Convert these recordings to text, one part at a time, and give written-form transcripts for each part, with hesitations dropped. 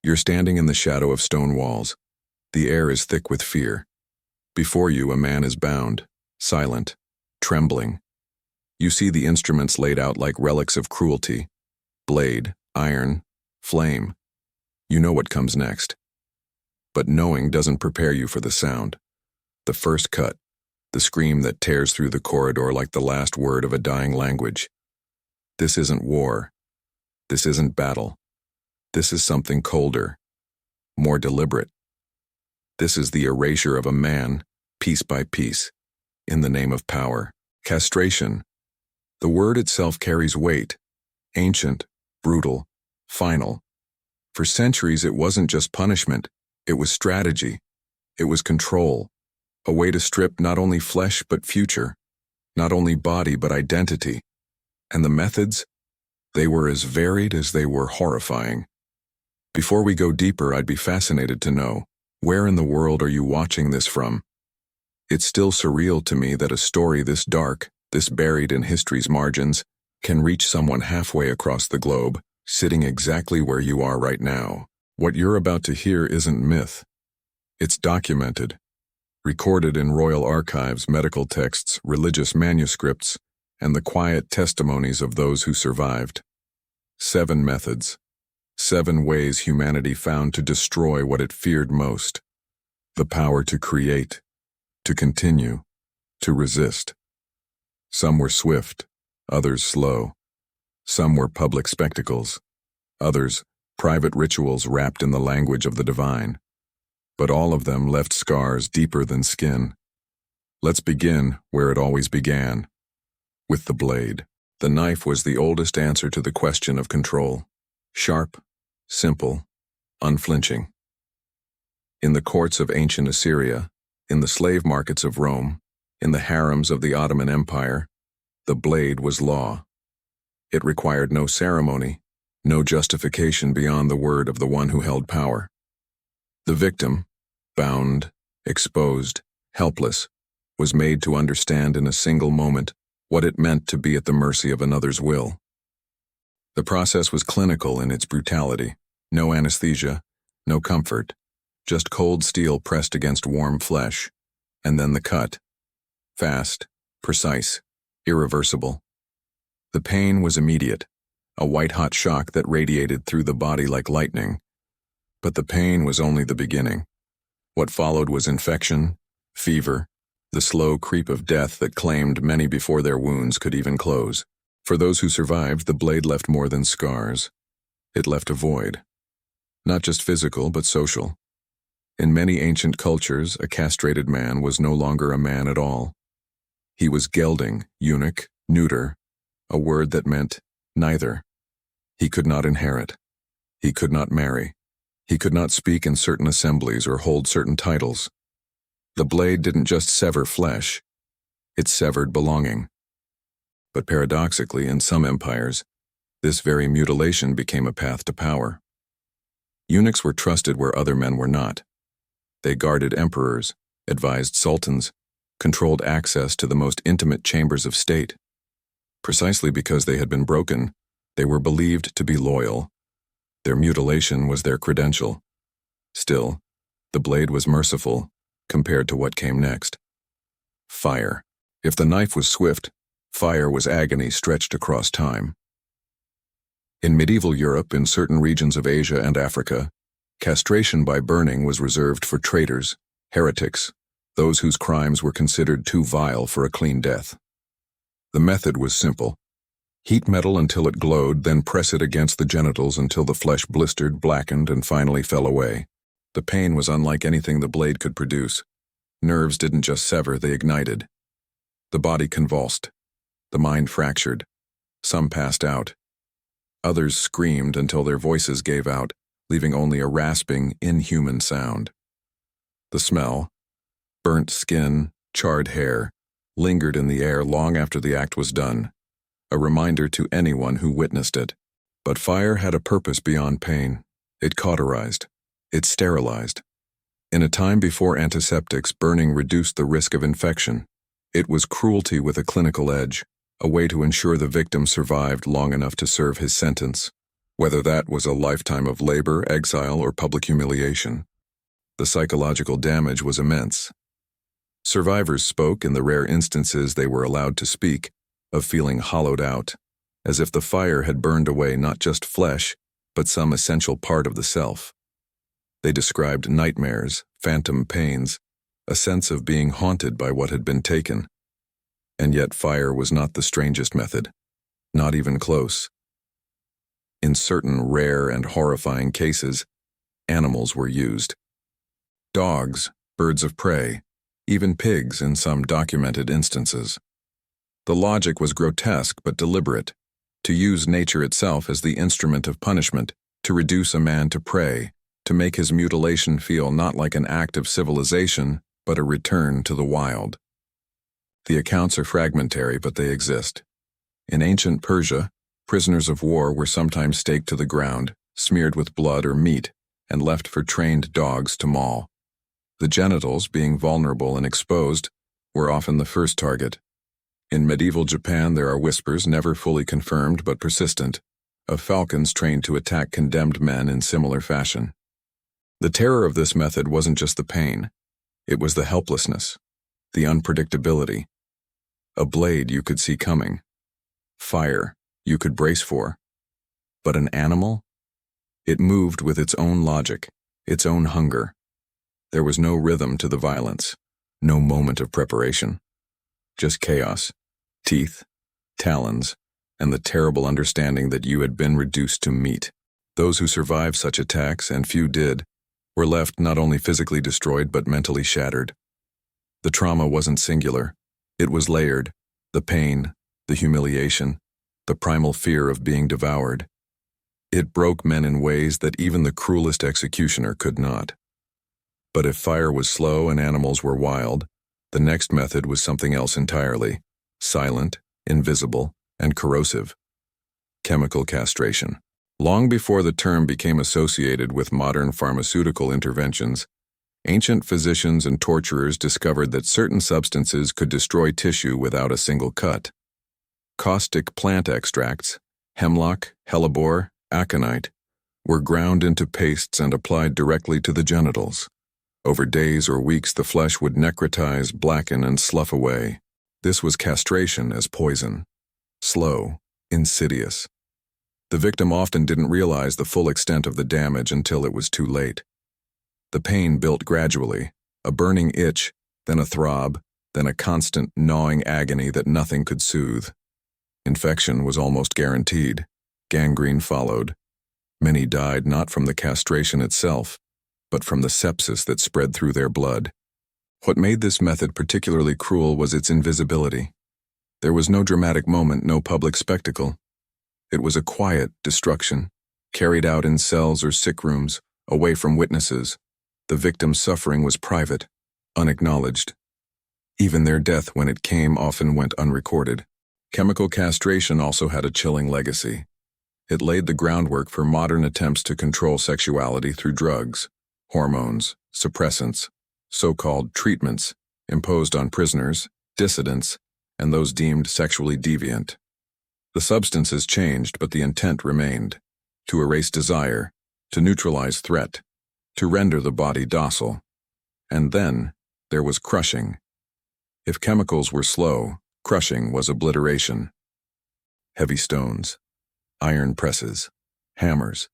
You're standing in the shadow of stone walls. The air is thick with fear. Before you, a man is bound, silent, trembling. You see the instruments laid out like relics of cruelty: blade, iron, flame. You know what comes next. But knowing doesn't prepare you for the sound. The first cut, the scream that tears through the corridor like the last word of a dying language. This isn't war. This isn't battle. This is something colder, more deliberate. This is the erasure of a man, piece by piece, in the name of power. Castration. The word itself carries weight. Ancient, brutal, final. For centuries it wasn't just punishment, it was strategy. It was control. A way to strip not only flesh but future, not only body but identity. And the methods? They were as varied as they were horrifying. Before we go deeper, I'd be fascinated to know, where in the world are you watching this from? It's still surreal to me that a story this dark, this buried in history's margins, can reach someone halfway across the globe, sitting exactly where you are right now. What you're about to hear isn't myth. It's documented, recorded in royal archives, medical texts, religious manuscripts, and the quiet testimonies of those who survived. 7 methods. 7 ways humanity found to destroy what it feared most: the power to create, to continue, to resist. Some were swift, others slow. Some were public spectacles, others private rituals wrapped in the language of the divine. But all of them left scars deeper than skin. Let's begin where it always began, with the blade. The knife was the oldest answer to the question of control. Sharp, simple, unflinching. In the courts of ancient Assyria, in the slave markets of Rome, in the harems of the Ottoman Empire, the blade was law. It required no ceremony, no justification beyond the word of the one who held power. The victim, bound, exposed, helpless, was made to understand in a single moment what it meant to be at the mercy of another's will. The process was clinical in its brutality. No anesthesia, no comfort, just cold steel pressed against warm flesh, and then the cut. Fast, precise, irreversible. The pain was immediate, a white-hot shock that radiated through the body like lightning. But the pain was only the beginning. What followed was infection, fever, the slow creep of death that claimed many before their wounds could even close. For those who survived, the blade left more than scars. It left a void. Not just physical, but social. In many ancient cultures, a castrated man was no longer a man at all. He was gelding, eunuch, neuter, a word that meant neither. He could not inherit. He could not marry. He could not speak in certain assemblies or hold certain titles. The blade didn't just sever flesh, it severed belonging. But paradoxically, in some empires, this very mutilation became a path to power. Eunuchs were trusted where other men were not. They guarded emperors, advised sultans, controlled access to the most intimate chambers of state. Precisely because they had been broken, they were believed to be loyal. Their mutilation was their credential. Still, the blade was merciful compared to what came next. Fire. If the knife was swift, fire was agony stretched across time. In medieval Europe, in certain regions of Asia and Africa, castration by burning was reserved for traitors, heretics, those whose crimes were considered too vile for a clean death. The method was simple. Heat metal until it glowed, then press it against the genitals until the flesh blistered, blackened, and finally fell away. The pain was unlike anything the blade could produce. Nerves didn't just sever, they ignited. The body convulsed. The mind fractured. Some passed out. Others screamed until their voices gave out, leaving only a rasping, inhuman sound. The smell, burnt skin, charred hair, lingered in the air long after the act was done, a reminder to anyone who witnessed it. But fire had a purpose beyond pain. It cauterized. It sterilized. In a time before antiseptics, burning reduced the risk of infection. It was cruelty with a clinical edge, a way to ensure the victim survived long enough to serve his sentence. whether that was a lifetime of labor, exile, or public humiliation. The psychological damage was immense. Survivors spoke, in the rare instances they were allowed to speak, of feeling hollowed out, as if the fire had burned away not just flesh, but some essential part of the self. They described nightmares, phantom pains, a sense of being haunted by what had been taken. And yet fire was not the strangest method, not even close. In certain rare and horrifying cases, animals were used. Dogs, birds of prey, even pigs in some documented instances. The logic was grotesque but deliberate, to use nature itself as the instrument of punishment, to reduce a man to prey, to make his mutilation feel not like an act of civilization, but a return to the wild. The accounts are fragmentary, but they exist. In ancient Persia, prisoners of war were sometimes staked to the ground, smeared with blood or meat, and left for trained dogs to maul. The genitals, being vulnerable and exposed, were often the first target. In medieval Japan there are whispers, never fully confirmed but persistent, of falcons trained to attack condemned men in similar fashion. The terror of this method wasn't just the pain, it was the helplessness, the unpredictability. A blade you could see coming. Fire you could brace for. But an animal? It moved with its own logic, its own hunger. There was no rhythm to the violence, no moment of preparation. Just chaos, teeth, talons, and the terrible understanding that you had been reduced to meat. Those who survived such attacks, and few did, were left not only physically destroyed but mentally shattered. The trauma wasn't singular, it was layered, the pain, the humiliation, the primal fear of being devoured. It broke men in ways that even the cruelest executioner could not. But if fire was slow and animals were wild, the next method was something else entirely, silent, invisible, and corrosive. Chemical castration. Long before the term became associated with modern pharmaceutical interventions, ancient physicians and torturers discovered that certain substances could destroy tissue without a single cut. Caustic plant extracts, hemlock, hellebore, aconite, were ground into pastes and applied directly to the genitals. Over days or weeks the flesh would necrotize, blacken, and slough away. This was castration as poison. Slow, insidious. The victim often didn't realize the full extent of the damage until it was too late. The pain built gradually, a burning itch, then a throb, then a constant gnawing agony that nothing could soothe. Infection was almost guaranteed. Gangrene followed. Many died not from the castration itself, but from the sepsis that spread through their blood. What made this method particularly cruel was its invisibility. There was no dramatic moment, no public spectacle. It was a quiet destruction, carried out in cells or sick rooms, away from witnesses. The victim's suffering was private, unacknowledged. Even their death, when it came, often went unrecorded. Chemical castration also had a chilling legacy. It laid the groundwork for modern attempts to control sexuality through drugs, hormones, suppressants, so-called treatments, imposed on prisoners, dissidents, and those deemed sexually deviant. The substances changed, but the intent remained: to erase desire, to neutralize threat, to render the body docile. And then there was crushing. If chemicals were slow, crushing was obliteration. Heavy stones, iron presses, hammers.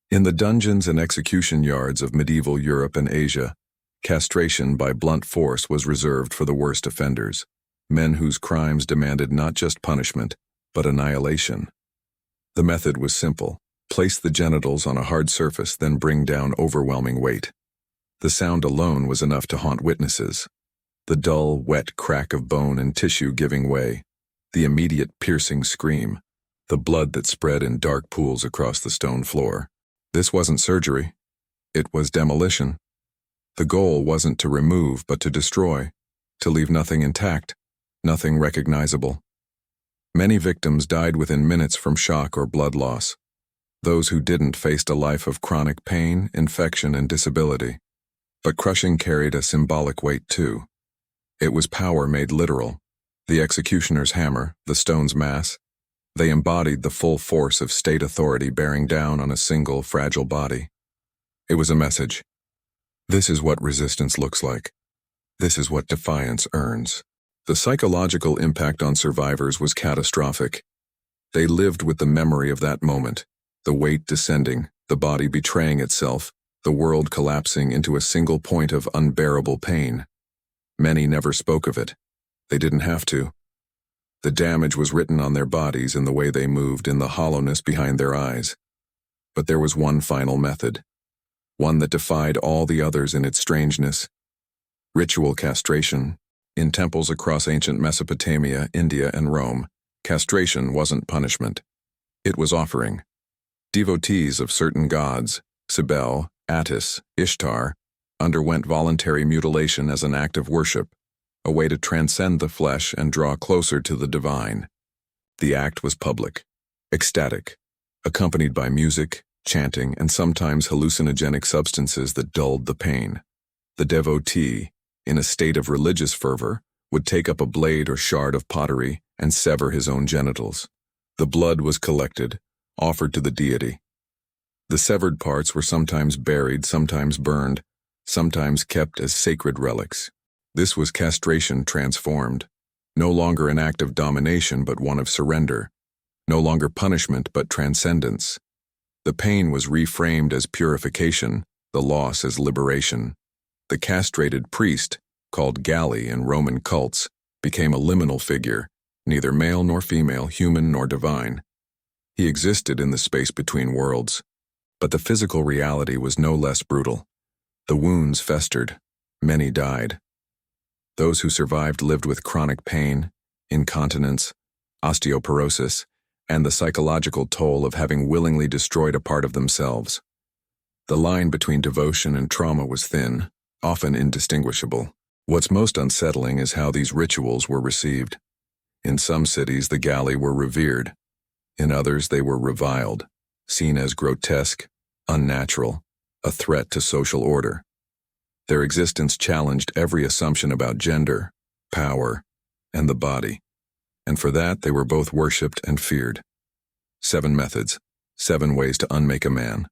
In the dungeons and execution yards of medieval Europe and Asia, castration by blunt force was reserved for the worst offenders, men whose crimes demanded not just punishment, but annihilation. The method was simple: place the genitals on a hard surface, then bring down overwhelming weight. The sound alone was enough to haunt witnesses. The dull, wet crack of bone and tissue giving way, the immediate piercing scream, the blood that spread in dark pools across the stone floor. This wasn't surgery. It was demolition. The goal wasn't to remove, but to destroy, to leave nothing intact, nothing recognizable. Many victims died within minutes from shock or blood loss. Those who didn't faced a life of chronic pain, infection, and disability. But crushing carried a symbolic weight too. It was power made literal: the executioner's hammer, the stone's mass, They embodied the full force of state authority bearing down on a single, fragile body. It was a message. This is what resistance looks like. This is what defiance earns. The psychological impact on survivors was catastrophic. They lived with the memory of that moment, the weight descending, the body betraying itself, the world collapsing into a single point of unbearable pain. Many never spoke of it. They didn't have to. The damage was written on their bodies in the way they moved, in the hollowness behind their eyes. But there was one final method, one that defied all the others in its strangeness. Ritual castration. In temples across ancient Mesopotamia, India, and Rome, castration wasn't punishment. It was offering. Devotees of certain gods, Cybele, Attis, Ishtar, underwent voluntary mutilation as an act of worship, a way to transcend the flesh and draw closer to the divine. The act was public, ecstatic, accompanied by music, chanting, and sometimes hallucinogenic substances that dulled the pain. The devotee, in a state of religious fervor, would take up a blade or shard of pottery and sever his own genitals. The blood was collected, offered to the deity. The severed parts were sometimes buried, sometimes burned, sometimes kept as sacred relics. This was castration transformed. No longer an act of domination, but one of surrender. No longer punishment, but transcendence. The pain was reframed as purification, the loss as liberation. The castrated priest, called Galli in Roman cults, became a liminal figure, neither male nor female, human nor divine. He existed in the space between worlds. But the physical reality was no less brutal. The wounds festered. Many died. Those who survived lived with chronic pain, incontinence, osteoporosis, and the psychological toll of having willingly destroyed a part of themselves. The line between devotion and trauma was thin, often indistinguishable. What's most unsettling is how these rituals were received. In some cities, the Galli were revered. In others, they were reviled, seen as grotesque, unnatural, a threat to social order. Their existence challenged every assumption about gender, power, and the body, and for that they were both worshipped and feared. 7 methods, 7 ways to unmake a man.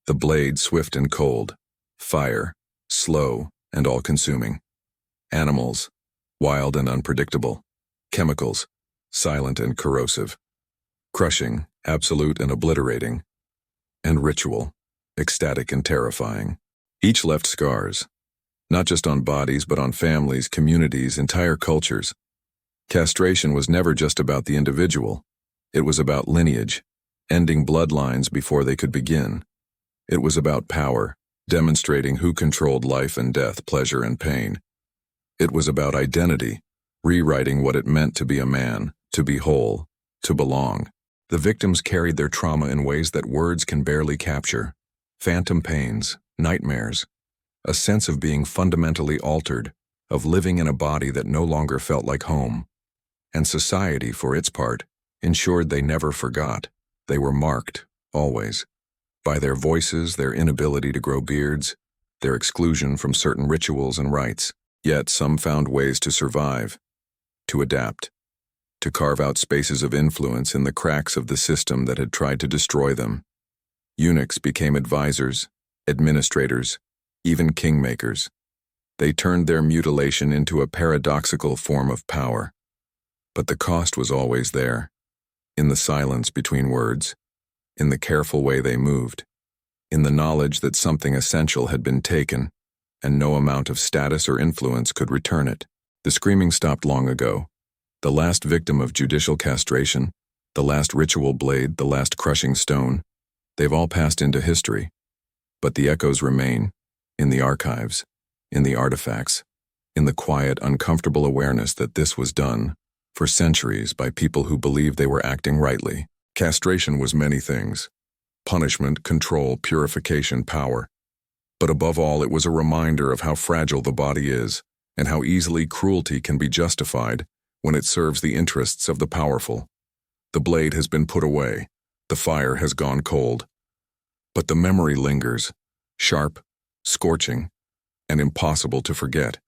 The blade swift and cold, fire, slow and all-consuming. Animals, wild and unpredictable. Chemicals, silent and corrosive. Crushing, absolute and obliterating. And ritual, ecstatic and terrifying. Each left scars, not just on bodies but on families, communities, entire cultures. Castration was never just about the individual. It was about lineage, ending bloodlines before they could begin. It was about power, demonstrating who controlled life and death, pleasure and pain. It was about identity, rewriting what it meant to be a man, to be whole, to belong. The victims carried their trauma in ways that words can barely capture. Phantom pains, nightmares, a sense of being fundamentally altered, of living in a body that no longer felt like home. And society, for its part, ensured they never forgot. They were marked, always, by their voices, their inability to grow beards, their exclusion from certain rituals and rites. Yet some found ways to survive, to adapt, to carve out spaces of influence in the cracks of the system that had tried to destroy them. Eunuchs became advisors, administrators, even kingmakers. They turned their mutilation into a paradoxical form of power. But the cost was always there, in the silence between words, in the careful way they moved, in the knowledge that something essential had been taken, and no amount of status or influence could return it. The screaming stopped long ago. The last victim of judicial castration, the last ritual blade, the last crushing stone, they've all passed into history. But the echoes remain, in the archives, in the artifacts, in the quiet, uncomfortable awareness that this was done, for centuries, by people who believed they were acting rightly. Castration was many things: punishment, control, purification, power. But above all, it was a reminder of how fragile the body is, and how easily cruelty can be justified when it serves the interests of the powerful. The blade has been put away, the fire has gone cold. But the memory lingers, sharp, scorching, and impossible to forget.